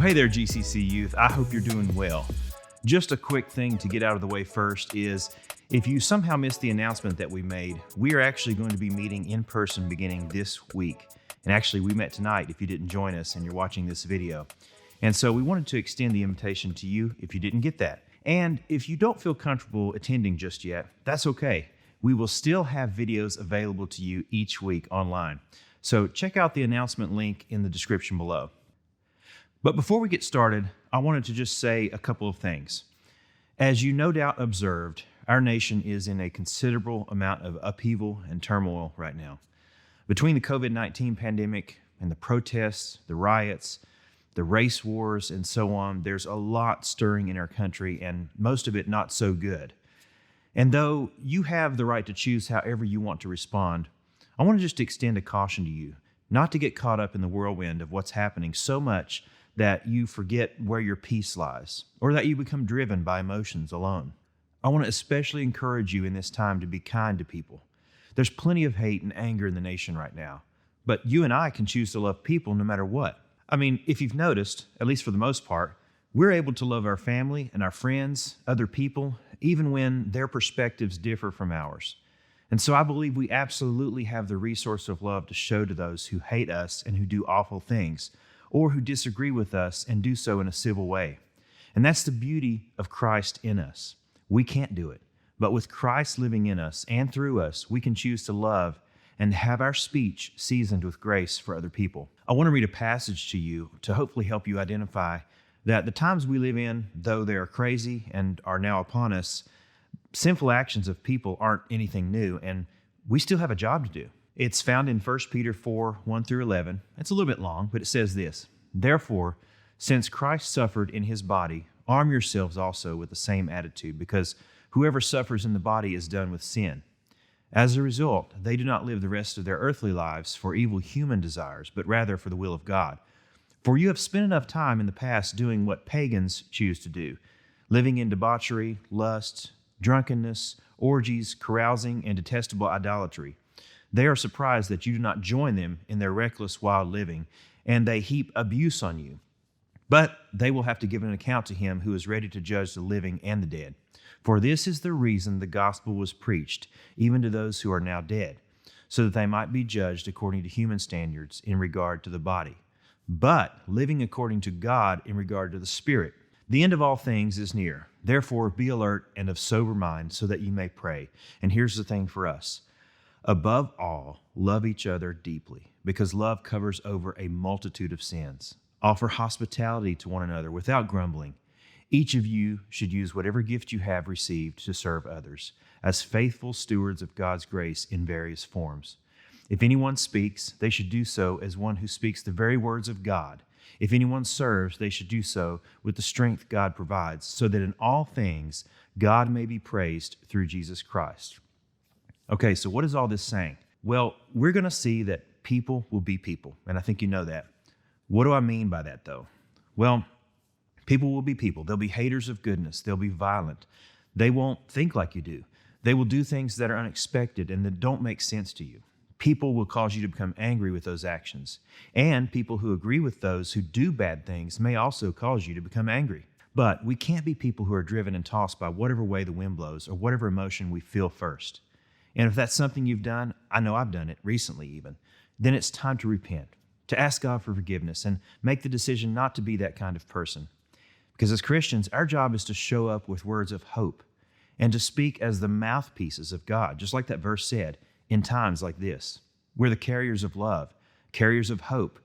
Hey there, GCC youth. I hope you're doing well. Just a quick thing to get out of the way first is, if you somehow missed the announcement that we made, we are actually going to be meeting in person beginning this week. And actually, we met tonight if you didn't join us and you're watching this video. And so we wanted to extend the invitation to you if you didn't get that. And if you don't feel comfortable attending just yet, that's okay. We will still have videos available to you each week online. So check out the announcement link in the description below. But before we get started, I wanted to just say a couple of things. As you no doubt observed, our nation is in a considerable amount of upheaval and turmoil right now. Between the COVID-19 pandemic and the protests, the riots, the race wars, and so on, there's a lot stirring in our country, and most of it not so good. And though you have the right to choose however you want to respond, I want to just extend a caution to you not to get caught up in the whirlwind of what's happening so much that you forget where your peace lies, or that you become driven by emotions alone. I want to especially encourage you in this time to be kind to people. There's plenty of hate and anger in the nation right now, but you and I can choose to love people no matter what. I mean, if you've noticed, at least for the most part, we're able to love our family and our friends, other people, even when their perspectives differ from ours. And so I believe we absolutely have the resource of love to show to those who hate us and who do awful things, or who disagree with us and do so in a civil way. And that's the beauty of Christ in us. We can't do it, but with Christ living in us and through us, we can choose to love and have our speech seasoned with grace for other people. I want to read a passage to you to hopefully help you identify that the times we live in, though they are crazy and are now upon us, sinful actions of people aren't anything new, and we still have a job to do. It's found in 1 Peter 4, 1 through 11. It's a little bit long, but it says this: "Therefore, since Christ suffered in his body, arm yourselves also with the same attitude, because whoever suffers in the body is done with sin. As a result, they do not live the rest of their earthly lives for evil human desires, but rather for the will of God. For you have spent enough time in the past doing what pagans choose to do, living in debauchery, lust, drunkenness, orgies, carousing, and detestable idolatry. They are surprised that you do not join them in their reckless, wild living, and they heap abuse on you. But they will have to give an account to him who is ready to judge the living and the dead. For this is the reason the gospel was preached, even to those who are now dead, so that they might be judged according to human standards in regard to the body, but living according to God in regard to the Spirit. The end of all things is near. Therefore, be alert and of sober mind, so that you may pray." And here's the thing for us: above all, love each other deeply, because love covers over a multitude of sins. Offer hospitality to one another without grumbling. Each of you should use whatever gift you have received to serve others, as faithful stewards of God's grace in various forms. If anyone speaks, they should do so as one who speaks the very words of God. If anyone serves, they should do so with the strength God provides, so that in all things God may be praised through Jesus Christ. Okay, so what is all this saying? Well, we're going to see that people will be people, and I think you know that. What do I mean by that, though? Well, people will be people. They'll be haters of goodness. They'll be violent. They won't think like you do. They will do things that are unexpected and that don't make sense to you. People will cause you to become angry with those actions. And people who agree with those who do bad things may also cause you to become angry. But we can't be people who are driven and tossed by whatever way the wind blows or whatever emotion we feel first. And if that's something you've done, I know I've done it recently even, then it's time to repent. to ask God for forgiveness and make the decision not to be that kind of person. Because as Christians, our job is to show up with words of hope and to speak as the mouthpieces of God, just like that verse said, in times like this. We're the carriers of love, carriers of hope,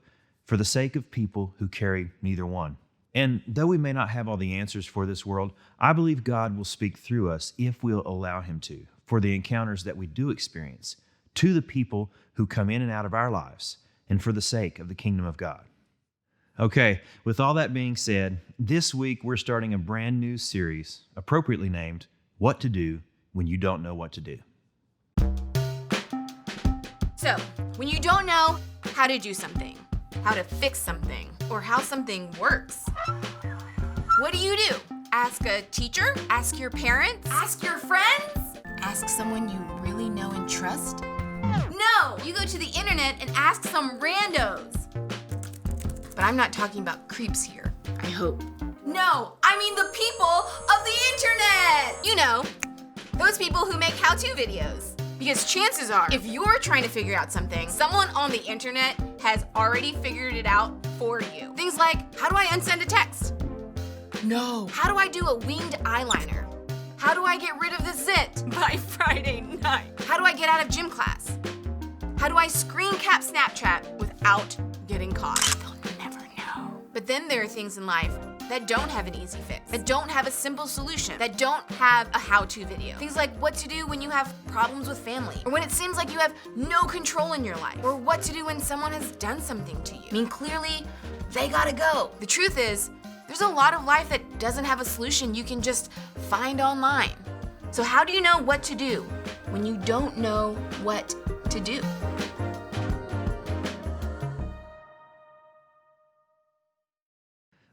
for the sake of people who carry neither one. And though we may not have all the answers for this world, I believe God will speak through us if we'll allow Him to, for the encounters that we do experience, to the people who come in and out of our lives, and for the sake of the kingdom of God. Okay, with all that being said, this week we're starting a brand new series, appropriately named, What to Do When You Don't Know What to Do. So, when you don't know how to do something, how to fix something, or how something works, what do? Ask a teacher? Ask your parents? Ask your friends? Ask someone you really know and trust? No! You go to the internet and ask some randos. But I'm not talking about creeps here, I hope. No, I mean the people of the internet! You know, those people who make how-to videos. Because chances are, if you're trying to figure out something, someone on the internet has already figured it out for you. Things like, how do I unsend a text? No. How do I do a winged eyeliner? How do I get rid of the zit by Friday night? How do I get out of gym class? How do I screen cap Snapchat without getting caught? They'll never know. But then there are things in life that don't have an easy fix, that don't have a simple solution, that don't have a how-to video. Things like what to do when you have problems with family, or when it seems like you have no control in your life, or what to do when someone has done something to you. I mean, clearly, they gotta go. The truth is, there's a lot of life that doesn't have a solution you can just find online. So how do you know what to do when you don't know what to do?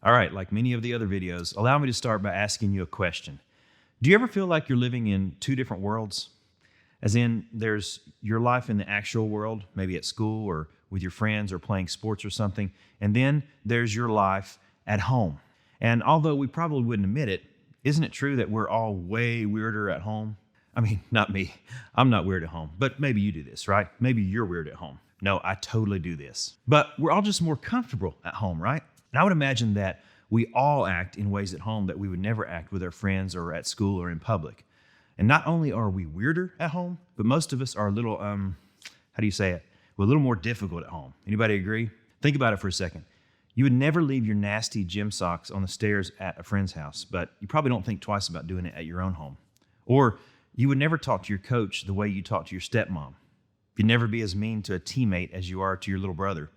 All right, like many of the other videos, allow me to start by asking you a question. Do you ever feel like you're living in two different worlds? As in, there's your life in the actual world, maybe at school or with your friends or playing sports or something, and then there's your life at home. And although we probably wouldn't admit it, isn't it true that we're all way weirder at home? I mean, not me. I'm not weird at home, but maybe you do this, right? Maybe you're weird at home. No, I totally do this. But we're all just more comfortable at home, right? And I would imagine that we all act in ways at home that we would never act with our friends or at school or in public. And not only are we weirder at home, but most of us are a little, how do you say it? We're a little more difficult at home. Anybody agree? Think about it for a second. You would never leave your nasty gym socks on the stairs at a friend's house, but you probably don't think twice about doing it at your own home. Or you would never talk to your coach the way you talk to your stepmom. You'd never be as mean to a teammate as you are to your little brother.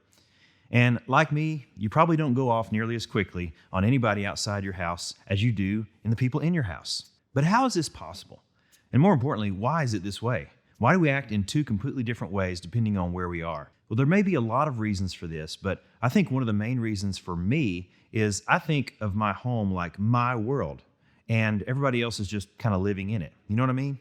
And like me, you probably don't go off nearly as quickly on anybody outside your house as you do in the people in your house. But how is this possible? And more importantly, why is it this way? Why do we act in two completely different ways depending on where we are? Well, there may be a lot of reasons for this, but I think one of the main reasons for me is I think of my home like my world, and everybody else is just kind of living in it. You know what I mean?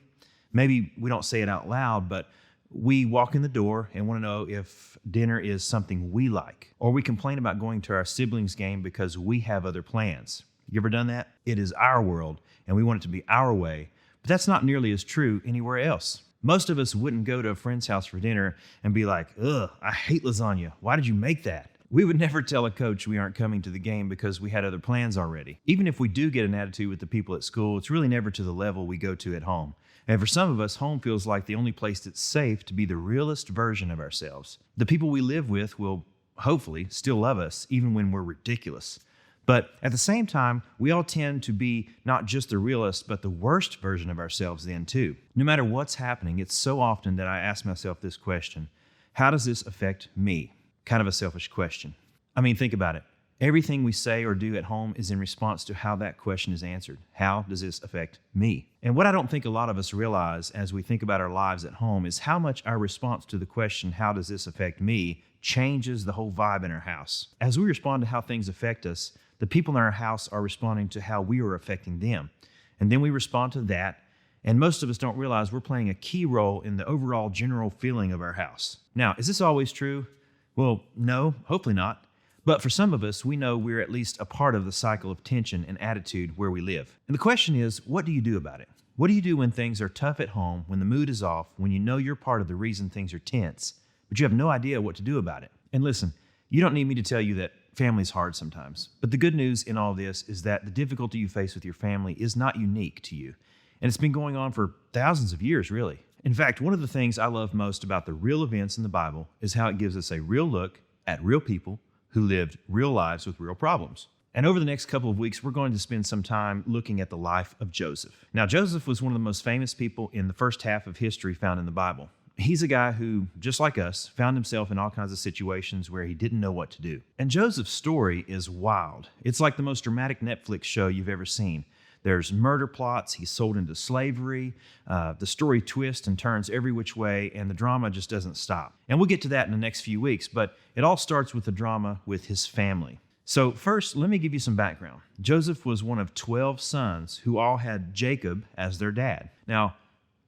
Maybe we don't say it out loud, but we walk in the door and want to know if dinner is something we like, or we complain about going to our siblings' game because we have other plans. You ever done that? It is our world, and we want it to be our way, but that's not nearly as true anywhere else. Most of us wouldn't go to a friend's house for dinner and be like, ugh, I hate lasagna. Why did you make that? We would never tell a coach we aren't coming to the game because we had other plans already. Even if we do get an attitude with the people at school, it's really never to the level we go to at home. And for some of us, home feels like the only place that's safe to be the realest version of ourselves. The people we live with will hopefully still love us even when we're ridiculous. But at the same time, we all tend to be not just the realest, but the worst version of ourselves then too. No matter what's happening, it's so often that I ask myself this question: how does this affect me? Kind of a selfish question. I mean, think about it. Everything we say or do at home is in response to how that question is answered. How does this affect me? And what I don't think a lot of us realize as we think about our lives at home is how much our response to the question, how does this affect me, changes the whole vibe in our house. As we respond to how things affect us, the people in our house are responding to how we are affecting them. And then we respond to that, and most of us don't realize we're playing a key role in the overall general feeling of our house. Now, is this always true? Well, no, hopefully not. But for some of us, we know we're at least a part of the cycle of tension and attitude where we live. And the question is, what do you do about it? What do you do when things are tough at home, when the mood is off, when you know you're part of the reason things are tense, but you have no idea what to do about it? And listen, You don't need me to tell you that family's hard sometimes. But the good news in all this is that the difficulty you face with your family is not unique to you. And it's been going on for thousands of years, really. In fact, one of the things I love most about the real events in the Bible is how it gives us a real look at real people who lived real lives with real problems. And over the next couple of weeks, we're going to spend some time looking at the life of Joseph. Now, Joseph was one of the most famous people in the first half of history found in the Bible. He's a guy who, just like us, found himself in all kinds of situations where he didn't know what to do. And Joseph's story is wild. It's like the most dramatic Netflix show you've ever seen. There's murder plots, he's sold into slavery, the story twists and turns every which way, and the drama just doesn't stop. And we'll get to that in the next few weeks, but it all starts with the drama with his family. So first, let me give you some background. Joseph was one of 12 sons who all had Jacob as their dad. Now,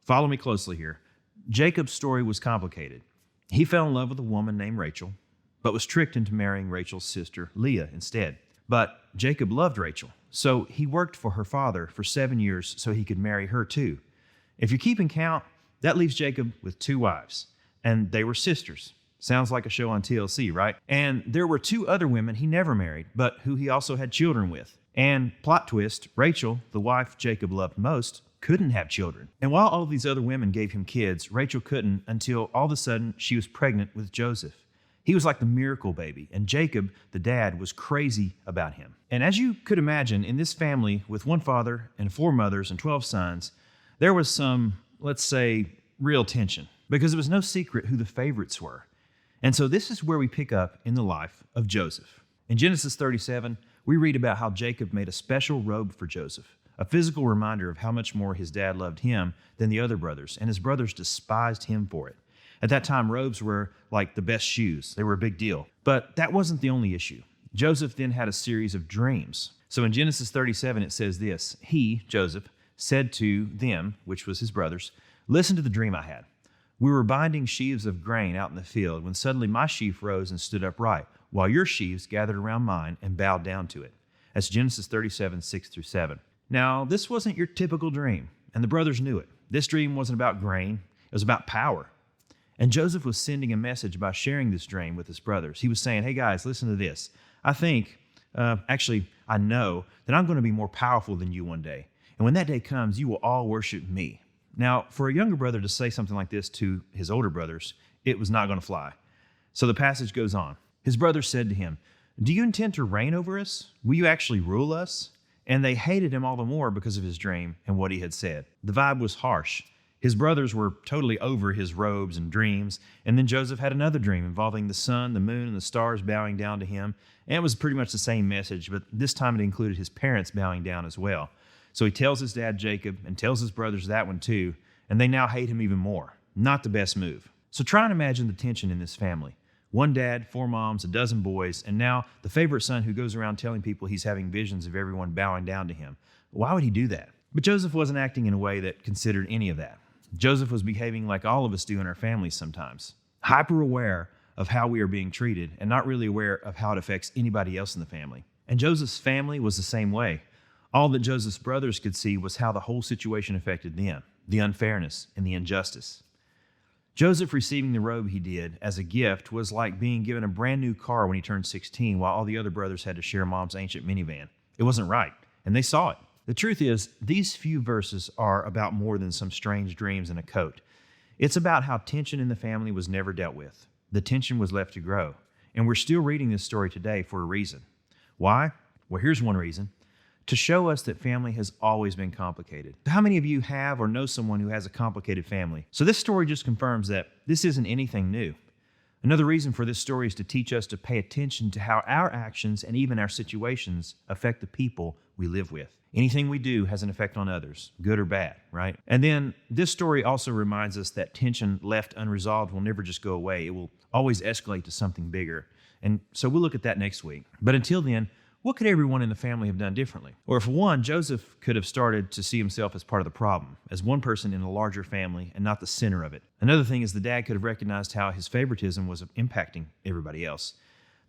follow me closely here. Jacob's story was complicated. He fell in love with a woman named Rachel, but was tricked into marrying Rachel's sister, Leah, instead. But Jacob loved Rachel, so he worked for her father for 7 years so he could marry her too. If you're keeping count, that leaves Jacob with 2 wives, and they were sisters. Sounds like a show on TLC, right? And there were 2 other women he never married, but who he also had children with. And plot twist, Rachel, the wife Jacob loved most, couldn't have children. And while all these other women gave him kids, Rachel couldn't until all of a sudden she was pregnant with Joseph. He was like the miracle baby, and Jacob, the dad, was crazy about him. And as you could imagine, in this family with 1 father and 4 mothers and 12 sons, there was some, let's say, real tension, because it was no secret who the favorites were. And so this is where we pick up in the life of Joseph. In Genesis 37, we read about how Jacob made a special robe for Joseph, a physical reminder of how much more his dad loved him than the other brothers, and his brothers despised him for it. At that time, robes were like the best shoes. They were a big deal. But that wasn't the only issue. Joseph then had a series of dreams. So in Genesis 37, it says this: He, Joseph, said to them, which was his brothers, "Listen to the dream I had. We were binding sheaves of grain out in the field when suddenly my sheaf rose and stood upright, while your sheaves gathered around mine and bowed down to it." That's Genesis 37, 6-7. Now, this wasn't your typical dream, and the brothers knew it. This dream wasn't about grain. It was about power. And Joseph was sending a message by sharing this dream with his brothers. He was saying, "Hey guys, listen to this. I know that I'm going to be more powerful than you one day. And when that day comes, you will all worship me." Now, for a younger brother to say something like this to his older brothers, it was not going to fly. So the passage goes on. His brothers said to him, "Do you intend to reign over us? Will you actually rule us?" And they hated him all the more because of his dream and what he had said. The vibe was harsh. His brothers were totally over his robes and dreams. And then Joseph had another dream involving the sun, the moon, and the stars bowing down to him. And it was pretty much the same message, but this time it included his parents bowing down as well. So he tells his dad Jacob and tells his brothers that one too, and they now hate him even more. Not the best move. So try and imagine the tension in this family. 1 dad, 4 moms, 12 boys, and now the favorite son who goes around telling people he's having visions of everyone bowing down to him. Why would he do that? But Joseph wasn't acting in a way that considered any of that. Joseph was behaving like all of us do in our families sometimes, hyper aware of how we are being treated and not really aware of how it affects anybody else in the family. And Joseph's family was the same way. All that Joseph's brothers could see was how the whole situation affected them, the unfairness and the injustice. Joseph receiving the robe he did as a gift was like being given a brand new car when he turned 16, while all the other brothers had to share mom's ancient minivan. It wasn't right, and they saw it. The truth is, these few verses are about more than some strange dreams and a coat. It's about how tension in the family was never dealt with. The tension was left to grow, and we're still reading this story today for a reason. Why? Well, here's one reason. To show us that family has always been complicated. How many of you have or know someone who has a complicated family? So this story just confirms that this isn't anything new. Another reason for this story is to teach us to pay attention to how our actions and even our situations affect the people we live with. Anything we do has an effect on others, good or bad, right? And then this story also reminds us that tension left unresolved will never just go away. It will always escalate to something bigger. And so we'll look at that next week. But until then, what could everyone in the family have done differently? Or for one, Joseph could have started to see himself as part of the problem, as one person in a larger family and not the center of it. Another thing is the dad could have recognized how his favoritism was impacting everybody else.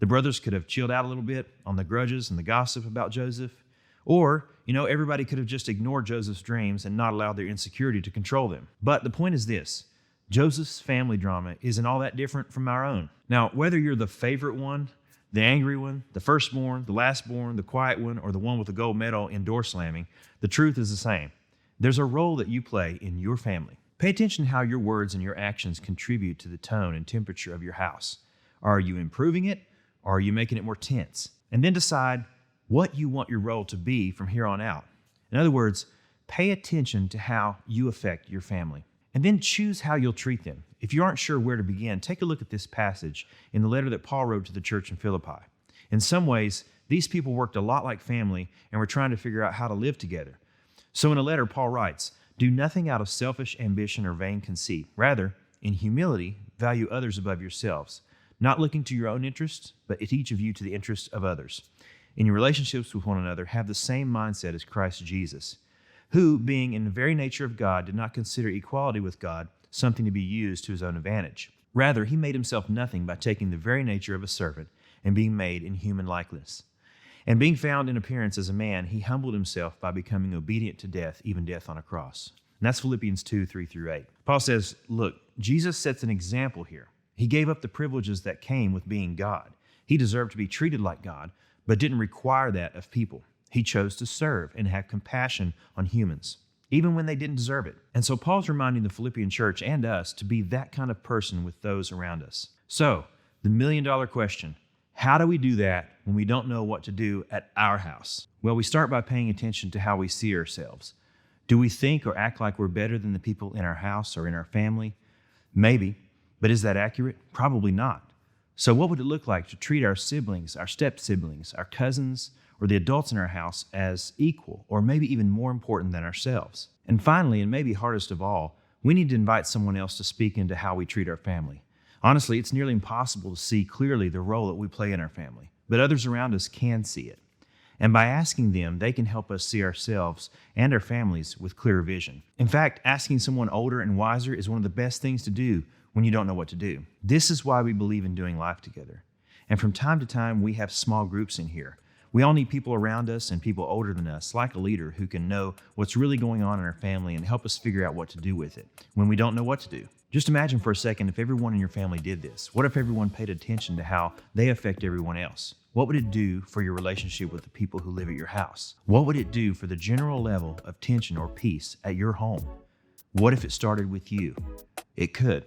The brothers could have chilled out a little bit on the grudges and the gossip about Joseph. Or, everybody could have just ignored Joseph's dreams and not allowed their insecurity to control them. But the point is this: Joseph's family drama isn't all that different from our own. Now, whether you're the favorite one The angry one, the firstborn, the lastborn, the quiet one, or the one with the gold medal in door slamming, the truth is the same. There's a role that you play in your family. Pay attention to how your words and your actions contribute to the tone and temperature of your house. Are you improving it, or are you making it more tense? And then decide what you want your role to be from here on out. In other words, pay attention to how you affect your family. And then choose how you'll treat them. If you aren't sure where to begin, take a look at this passage in the letter that Paul wrote to the church in Philippi. In some ways, these people worked a lot like family and were trying to figure out how to live together. So in a letter, Paul writes, "Do nothing out of selfish ambition or vain conceit. Rather, in humility, value others above yourselves, not looking to your own interests, but at each of you to the interests of others. In your relationships with one another, have the same mindset as Christ Jesus, who, being in the very nature of God, did not consider equality with God something to be used to his own advantage. Rather, he made himself nothing by taking the very nature of a servant and being made in human likeness. And being found in appearance as a man, he humbled himself by becoming obedient to death, even death on a cross." And that's Philippians 2:3-8. Paul says, look, Jesus sets an example here. He gave up the privileges that came with being God. He deserved to be treated like God, but didn't require that of people. He chose to serve and have compassion on humans, even when they didn't deserve it. And so Paul's reminding the Philippian church and us to be that kind of person with those around us. So, the million-dollar question, how do we do that when we don't know what to do at our house? Well, we start by paying attention to how we see ourselves. Do we think or act like we're better than the people in our house or in our family? Maybe, but is that accurate? Probably not. So what would it look like to treat our siblings, our step-siblings, our cousins, or the adults in our house as equal, or maybe even more important than ourselves? And finally, and maybe hardest of all, we need to invite someone else to speak into how we treat our family. Honestly, it's nearly impossible to see clearly the role that we play in our family, but others around us can see it. And by asking them, they can help us see ourselves and our families with clearer vision. In fact, asking someone older and wiser is one of the best things to do when you don't know what to do. This is why we believe in doing life together. And from time to time, we have small groups in here. We all need people around us and people older than us, like a leader who can know what's really going on in our family and help us figure out what to do with it when we don't know what to do. Just imagine for a second if everyone in your family did this. What if everyone paid attention to how they affect everyone else? What would it do for your relationship with the people who live at your house? What would it do for the general level of tension or peace at your home? What if it started with you? It could.